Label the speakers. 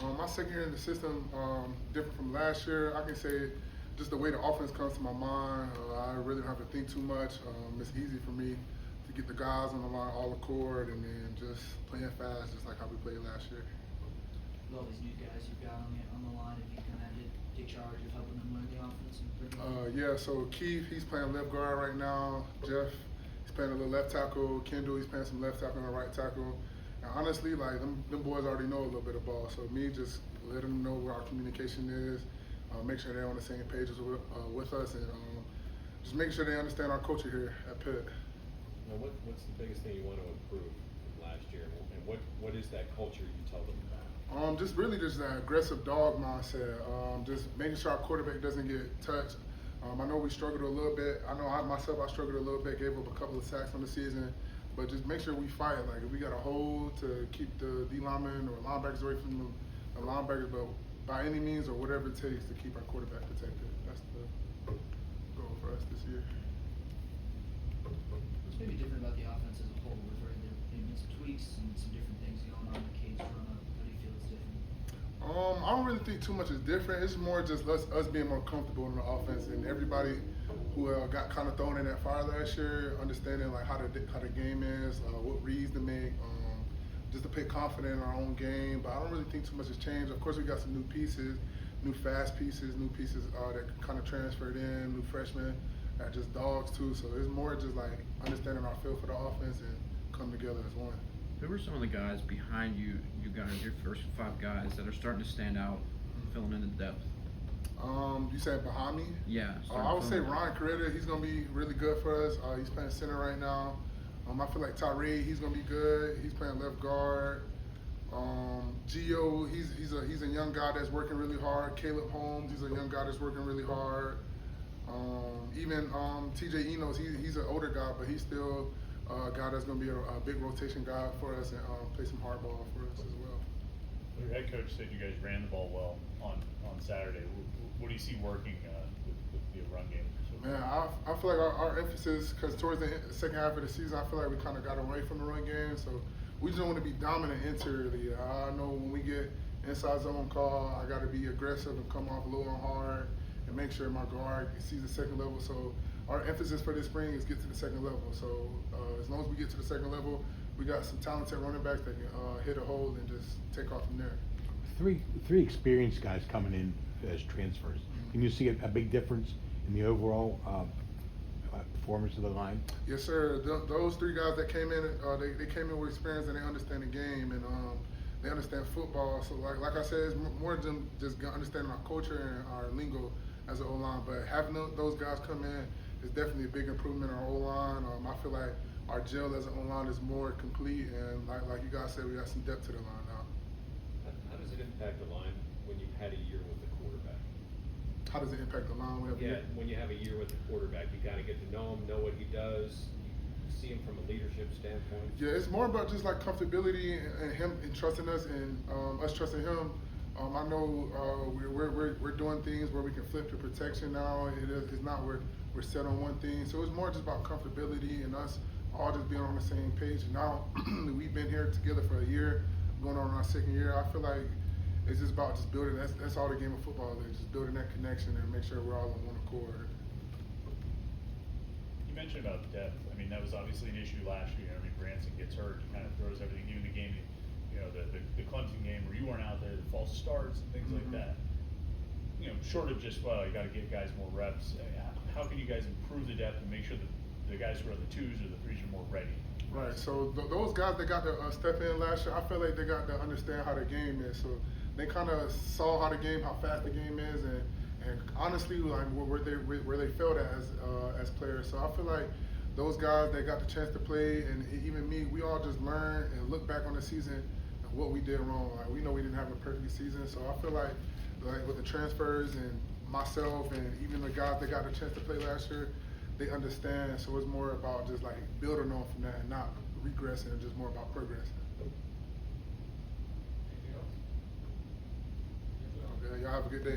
Speaker 1: My second year in the system, different from last year. I can say just the way the offense comes to my mind, I really don't have to think too much. It's easy for me to get the guys on the line all accord and then just playing fast, just like how we played last year.
Speaker 2: With all these new guys you've got on the line, if you kind of take charge of helping them learn the offense and
Speaker 1: Yeah, so Keith, he's playing left guard right now. Jeff, he's playing a little left tackle. Kendall, he's playing some left tackle and right tackle. And honestly, like them boys already know a little bit of ball. So me just letting them know where our communication is, make sure they're on the same page with us, and just making sure they understand our culture here at Pitt.
Speaker 3: Now, what's the biggest thing you want to improve from last year, and what is that culture you tell them about?
Speaker 1: Just that aggressive dog mindset. Just making sure our quarterback doesn't get touched. I know we struggled a little bit. I know I struggled a little bit, gave up a couple of sacks on the season. But just make sure we fight. Like if we got a hold to keep the D linemen or linebackers away from the linebackers, but by any means or whatever it takes to keep our quarterback protected. That's the goal for us this year.
Speaker 2: What's maybe different about the offense as a whole? We've heard there have been some tweaks and some different things going on in the cage run up. How do you feel it's different?
Speaker 1: I don't really think too much is different. It's more just us being more comfortable in the offense, and everybody who got kind of thrown in that fire last year, understanding like how the game is, what reads to make, just to play confident in our own game. But I don't really think too much has changed. Of course, we got some new pieces, new fast pieces, new pieces that kind of transferred in, new freshmen that just dogs too. So it's more just like understanding our feel for the offense and come together as one.
Speaker 4: Who are some of the guys behind you guys, your first 5 guys that are starting to stand out, filling in the depth?
Speaker 1: You said behind me?
Speaker 4: Yeah.
Speaker 1: I would say Ryan Coretta, he's going to be really good for us. He's playing center right now. I feel like Tyree, he's going to be good. He's playing left guard. Gio, he's a young guy that's working really hard. Caleb Holmes, he's a young guy that's working really hard. Even TJ Enos, he's an older guy, but he's still a guy that's going to be a big rotation guy for us and play some hard ball for us as well.
Speaker 5: Your head coach said you guys ran the ball well on Saturday. What do you see working with the run game?
Speaker 1: Man, I feel like our emphasis, because towards the second half of the season, I feel like we kind of got away from the run game. So we just want to be dominant interiorly. I know when we get inside zone call, I got to be aggressive and come off a little hard and make sure my guard sees the second level. So our emphasis for this spring is get to the second level. So as long as we get to the second level, we got some talented running backs that can hit a hole and just take off from there.
Speaker 6: Three experienced guys coming in as transfers. Can you see a big difference in the overall performance of the line?
Speaker 1: Yes, sir. Those 3 guys that came in, they came in with experience and they understand the game and they understand football. So like I said, it's more than just understanding our culture and our lingo as an O-line. But having those guys come in is definitely a big improvement in our O-line. I feel like our gel as an O-line is more complete, and like you guys said, we got some depth to the line now.
Speaker 3: How does it impact the line when you've had a year with the quarterback?
Speaker 1: How does it impact the line?
Speaker 3: When you have a year with the quarterback, you got to get to know him, know what he does, you see him from a leadership standpoint.
Speaker 1: Yeah, it's more about just like comfortability and him and trusting us and us trusting him. I know we're doing things where we can flip to protection now. It's not we're set on one thing. So it's more just about comfortability and us all just being on the same page. Now we've been here together for a year, going on our second year. I feel like it's just about just building. That's all the game of football is, just building that connection and make sure we're all on one accord.
Speaker 5: You mentioned about depth. I mean, that was obviously an issue last year. I mean, Branson gets hurt, he kind of throws everything. Even the game, you know, the Clemson game where you weren't out there, the false starts and things like that. You know, short of just you got to give guys more reps. How can you guys improve the depth and make sure that the guys who are the 2s or the 3s are more ready?
Speaker 1: Right. So those guys that got to step in last year, I feel like they got to understand how the game is. So they kind of saw how fast the game is, and honestly, like where they failed at as players. So I feel like those guys that got the chance to play, and even me, we all just learn and look back on the season and what we did wrong. Like we know we didn't have a perfect season, so I feel like with the transfers and myself and even the guys that got the chance to play last year, they understand. So it's more about just like building on from that and not regressing, and just more about progressing. Okay, y'all have a good day.